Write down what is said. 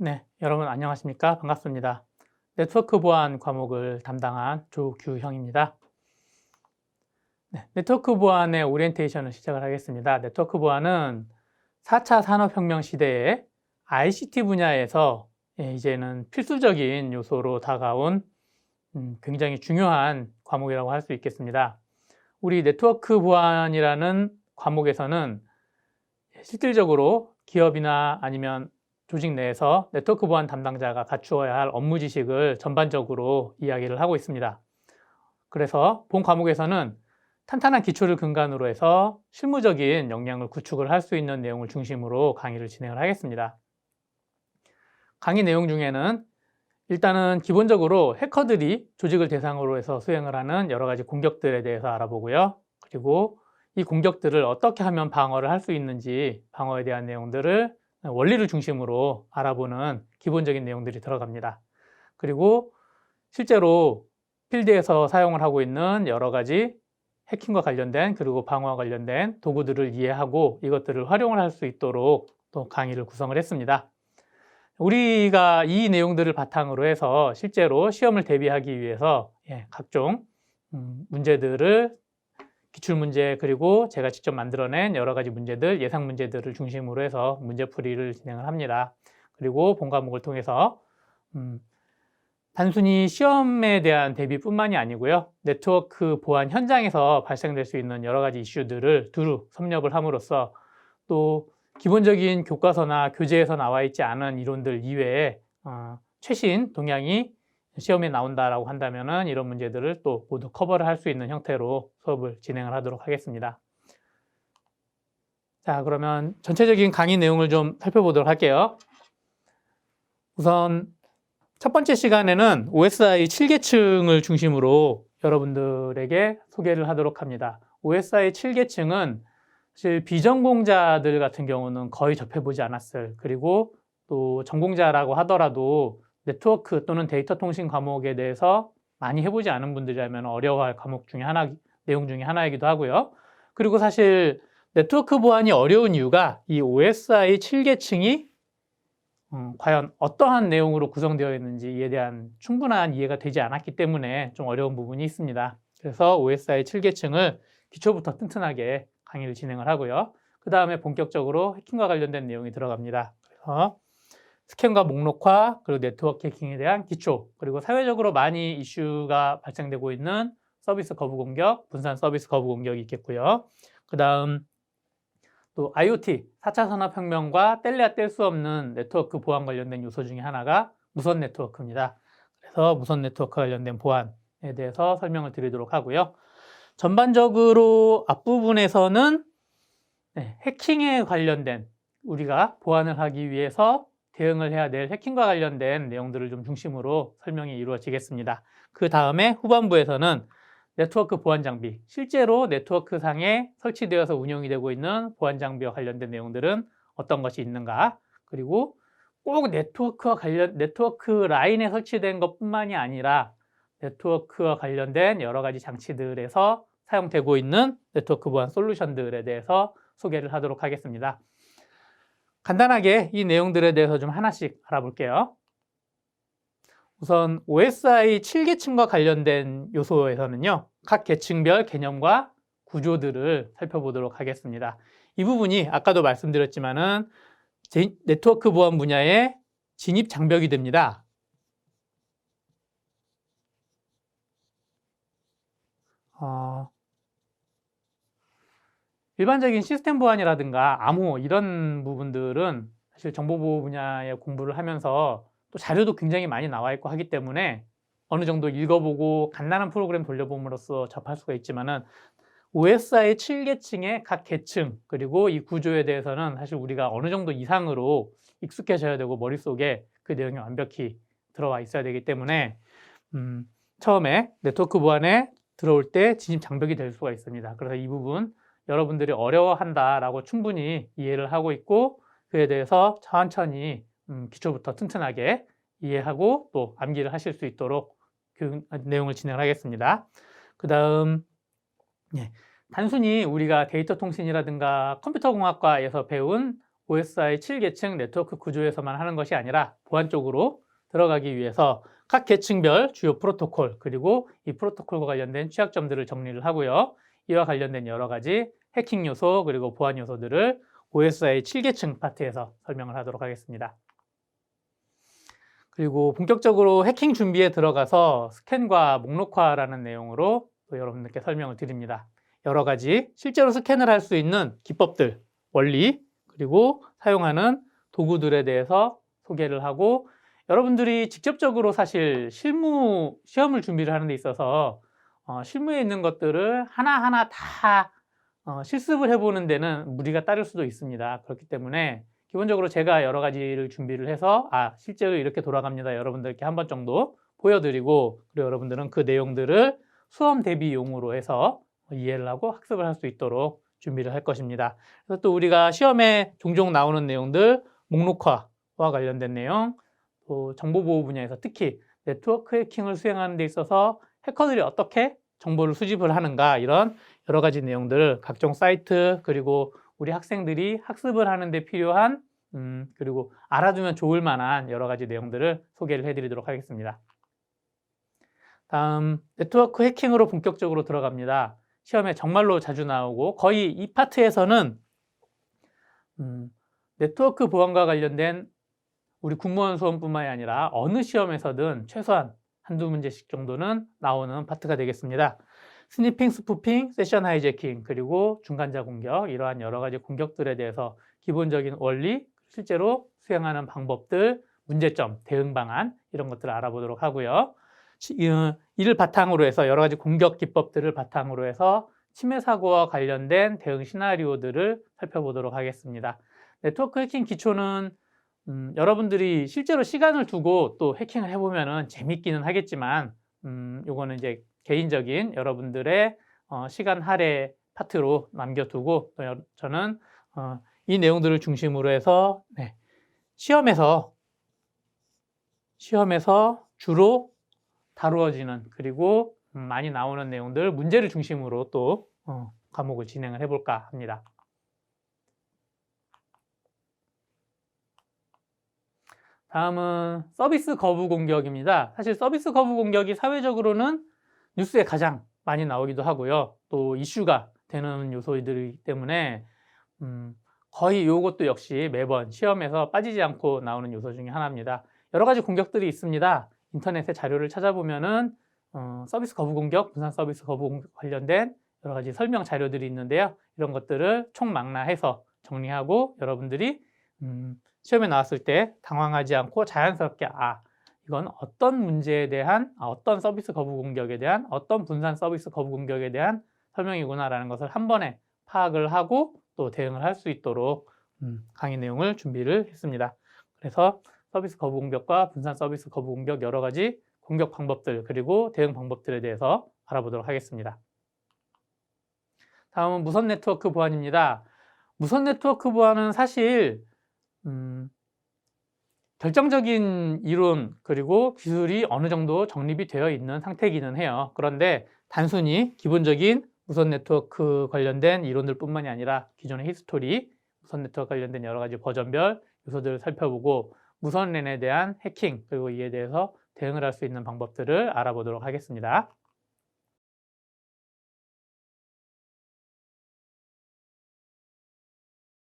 네, 여러분 안녕하십니까? 반갑습니다. 네트워크 보안 과목을 담당한 조규형입니다. 네, 네트워크 보안의 오리엔테이션을 시작을 하겠습니다. 네트워크 보안은 4차 산업혁명 시대에 ICT 분야에서 이제는 필수적인 요소로 다가온 굉장히 중요한 과목이라고 할 수 있겠습니다. 우리 네트워크 보안이라는 과목에서는 실질적으로 기업이나 아니면 조직 내에서 네트워크 보안 담당자가 갖추어야 할 업무 지식을 전반적으로 이야기를 하고 있습니다. 그래서 본 과목에서는 탄탄한 기초를 근간으로 해서 실무적인 역량을 구축을 할 수 있는 내용을 중심으로 강의를 진행을 하겠습니다. 강의 내용 중에는 일단은 기본적으로 해커들이 조직을 대상으로 해서 수행을 하는 여러 가지 공격들에 대해서 알아보고요. 그리고 이 공격들을 어떻게 하면 방어를 할 수 있는지 방어에 대한 내용들을 원리를 중심으로 알아보는 기본적인 내용들이 들어갑니다. 그리고 실제로 필드에서 사용을 하고 있는 여러 가지 해킹과 관련된 그리고 방어와 관련된 도구들을 이해하고 이것들을 활용을 할 수 있도록 또 강의를 구성을 했습니다. 우리가 이 내용들을 바탕으로 해서 실제로 시험을 대비하기 위해서 각종 문제들을 기출문제 그리고 제가 직접 만들어낸 여러 가지 문제들, 예상 문제들을 중심으로 해서 문제풀이를 진행을 합니다. 그리고 본 과목을 통해서 단순히 시험에 대한 대비뿐만이 아니고요. 네트워크 보안 현장에서 발생될 수 있는 여러 가지 이슈들을 두루 섭렵을 함으로써 또 기본적인 교과서나 교재에서 나와 있지 않은 이론들 이외에 최신 동향이 시험에 나온다라고 한다면은 이런 문제들을 또 모두 커버를 할 수 있는 형태로 수업을 진행을 하도록 하겠습니다. 자, 그러면 전체적인 강의 내용을 좀 살펴보도록 할게요. 우선 첫 번째 시간에는 OSI 7계층을 중심으로 여러분들에게 소개를 하도록 합니다. OSI 7계층은 사실 비전공자들 같은 경우는 거의 접해보지 않았을, 그리고 또 전공자라고 하더라도 네트워크 또는 데이터 통신 과목에 대해서 많이 해보지 않은 분들이라면 어려워할 과목 중에 하나, 내용 중에 하나이기도 하고요. 그리고 사실 네트워크 보안이 어려운 이유가 이 OSI 7계층이 과연 어떠한 내용으로 구성되어 있는지에 대한 충분한 이해가 되지 않았기 때문에 좀 어려운 부분이 있습니다. 그래서 OSI 7계층을 기초부터 튼튼하게 강의를 진행을 하고요. 그 다음에 본격적으로 해킹과 관련된 내용이 들어갑니다. 그래서 스캔과 목록화, 그리고 네트워크 해킹에 대한 기초, 그리고 사회적으로 많이 이슈가 발생되고 있는 서비스 거부 공격, 분산 서비스 거부 공격이 있겠고요. 그 다음 또 IoT, 4차 산업혁명과 뗄래야 뗄 수 없는 네트워크 보안 관련된 요소 중에 하나가 무선 네트워크입니다. 그래서 무선 네트워크 관련된 보안에 대해서 설명을 드리도록 하고요. 전반적으로 앞부분에서는 해킹에 관련된 우리가 보안을 하기 위해서 대응을 해야 될 해킹과 관련된 내용들을 좀 중심으로 설명이 이루어지겠습니다. 그 다음에 후반부에서는 네트워크 보안 장비, 실제로 네트워크 상에 설치되어서 운영이 되고 있는 보안 장비와 관련된 내용들은 어떤 것이 있는가, 그리고 꼭 네트워크와 네트워크 라인에 설치된 것뿐만이 아니라 네트워크와 관련된 여러 가지 장치들에서 사용되고 있는 네트워크 보안 솔루션들에 대해서 소개를 하도록 하겠습니다. 간단하게 이 내용들에 대해서 좀 하나씩 알아볼게요. 우선 OSI 7계층과 관련된 요소에서는요, 각 계층별 개념과 구조들을 살펴보도록 하겠습니다. 이 부분이 아까도 말씀드렸지만은 네트워크 보안 분야의 진입 장벽이 됩니다. 일반적인 시스템 보안이라든가 암호 이런 부분들은 사실 정보보호 분야의 공부를 하면서 또 자료도 굉장히 많이 나와 있고 하기 때문에 어느 정도 읽어보고 간단한 프로그램 돌려봄으로써 접할 수가 있지만은 OSI 7계층의 각 계층 그리고 이 구조에 대해서는 사실 우리가 어느 정도 이상으로 익숙해져야 되고 머릿속에 그 내용이 완벽히 들어와 있어야 되기 때문에 처음에 네트워크 보안에 들어올 때 진입 장벽이 될 수가 있습니다. 그래서 이 부분 여러분들이 어려워한다라고 충분히 이해를 하고 있고 그에 대해서 천천히 기초부터 튼튼하게 이해하고 또 암기를 하실 수 있도록 내용을 진행을 하겠습니다. 그 다음 단순히 우리가 데이터 통신이라든가 컴퓨터 공학과에서 배운 OSI 7계층 네트워크 구조에서만 하는 것이 아니라 보안 쪽으로 들어가기 위해서 각 계층별 주요 프로토콜 그리고 이 프로토콜과 관련된 취약점들을 정리를 하고요. 이와 관련된 여러 가지 해킹 요소 그리고 보안 요소들을 OSI 7계층 파트에서 설명을 하도록 하겠습니다. 그리고 본격적으로 해킹 준비에 들어가서 스캔과 목록화라는 내용으로 또 여러분들께 설명을 드립니다. 여러 가지 실제로 스캔을 할 수 있는 기법들, 원리, 그리고 사용하는 도구들에 대해서 소개를 하고 여러분들이 직접적으로 사실 시험을 준비를 하는 데 있어서 실무에 있는 것들을 하나하나 다 실습을 해보는 데는 무리가 따를 수도 있습니다. 그렇기 때문에 기본적으로 제가 여러 가지를 준비를 해서 실제로 이렇게 돌아갑니다. 여러분들께 한 번 정도 보여드리고 그리고 여러분들은 그 내용들을 수험 대비용으로 해서 이해를 하고 학습을 할 수 있도록 준비를 할 것입니다. 그래서 또 우리가 시험에 종종 나오는 내용들, 목록화와 관련된 내용, 또 정보보호 분야에서 특히 네트워크 해킹을 수행하는 데 있어서 해커들이 어떻게 정보를 수집을 하는가 이런 여러 가지 내용들을 각종 사이트 그리고 우리 학생들이 학습을 하는 데 필요한 그리고 알아두면 좋을 만한 여러 가지 내용들을 소개를 해드리도록 하겠습니다. 다음 네트워크 해킹으로 본격적으로 들어갑니다. 시험에 정말로 자주 나오고 거의 이 파트에서는 네트워크 보안과 관련된 우리 공무원 수험뿐만이 아니라 어느 시험에서든 최소한 한두 문제씩 정도는 나오는 파트가 되겠습니다. 스니핑, 스푸핑, 세션 하이제킹, 그리고 중간자 공격 이러한 여러 가지 공격들에 대해서 기본적인 원리, 실제로 수행하는 방법들, 문제점, 대응 방안 이런 것들을 알아보도록 하고요. 이를 바탕으로 해서 여러 가지 공격 기법들을 바탕으로 해서 침해 사고와 관련된 대응 시나리오들을 살펴보도록 하겠습니다. 네트워크 해킹 기초는 여러분들이 실제로 시간을 두고 또 해킹을 해보면은 재밌기는 하겠지만 요거는 이제 개인적인 여러분들의 시간 할애 파트로 남겨두고 저는 이 내용들을 중심으로 해서 시험에서 주로 다루어지는 그리고 많이 나오는 내용들 문제를 중심으로 또 과목을 진행을 해볼까 합니다. 다음은 서비스 거부 공격입니다. 사실 서비스 거부 공격이 사회적으로는 뉴스에 가장 많이 나오기도 하고요. 또 이슈가 되는 요소이기 때문에 거의 이것도 역시 매번 시험에서 빠지지 않고 나오는 요소 중에 하나입니다. 여러 가지 공격들이 있습니다. 인터넷에 자료를 찾아보면은 서비스 거부 공격, 분산 서비스 거부 공격 관련된 여러 가지 설명 자료들이 있는데요. 이런 것들을 총망라해서 정리하고 여러분들이 시험에 나왔을 때 당황하지 않고 자연스럽게 이건 어떤 문제에 대한 어떤 서비스 거부 공격에 대한 어떤 분산 서비스 거부 공격에 대한 설명이구나라는 것을 한 번에 파악을 하고 또 대응을 할 수 있도록 강의 내용을 준비를 했습니다. 그래서 서비스 거부 공격과 분산 서비스 거부 공격 여러 가지 공격 방법들 그리고 대응 방법들에 대해서 알아보도록 하겠습니다. 다음은 무선 네트워크 보안입니다. 무선 네트워크 보안은 사실 결정적인 이론 그리고 기술이 어느 정도 정립이 되어 있는 상태이기는 해요. 그런데 단순히 기본적인 무선 네트워크 관련된 이론들 뿐만이 아니라 기존의 히스토리, 무선 네트워크 관련된 여러 가지 버전별 요소들을 살펴보고 무선 랜에 대한 해킹 그리고 이에 대해서 대응을 할 수 있는 방법들을 알아보도록 하겠습니다.